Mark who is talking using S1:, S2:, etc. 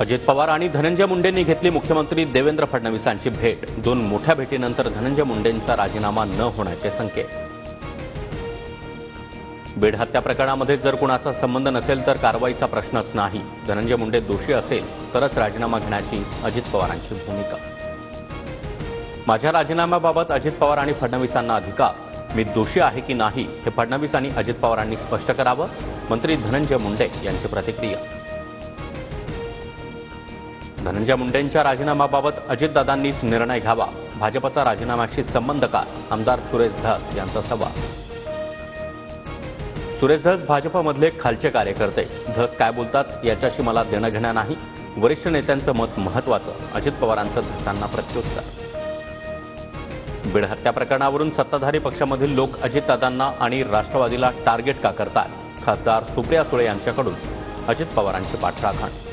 S1: अजित पवार आणि धनंजय मुंडेंनी घेतली मुख्यमंत्री देवेंद्र फडणवीसांची भेट। दोन मोठ्या भेटीनंतर धनंजय मुंडेंचा राजीनामा न होण्याचे संकेत। बीड हत्या प्रकरणामध्ये जर कुणाचा संबंध नसेल तर कारवाईचा प्रश्नच नाही। धनंजय मुंडे दोषी असेल तरच राजीनामा घेण्याची अजित पवारांची भूमिका। माझ्या राजीनाम्याबाबत अजित पवार आणि फडणवीसांना अधिकार। मी दोषी आहे की नाही हे फडणवीस आणि अजित पवारांनी स्पष्ट करावं। मंत्री धनंजय मुंडे यांची प्रतिक्रिया। धनंजय मुंडेंच्या राजीनाम्याबाबत अजितदादांनीच निर्णय घ्यावा। भाजपचा राजीनाम्याशी संबंध काय? आमदार सुरेश धस यांचा सवाल। सुरेश धस भाजपमधले खालचे कार्यकर्ते। धस काय बोलतात याच्याशी मला देणं घेणं नाही। वरिष्ठ नेत्यांचं मत महत्त्वाचं। अजित पवारांचं धसांना प्रत्युत्तर। बीड हत्या प्रकरणावरून सत्ताधारी पक्षामधील लोक अजितदादांना आणि राष्ट्रवादीला टार्गेट का करतात? खासदार सुप्रिया सुळे यांच्याकडून अजित पवारांची पाठराखण।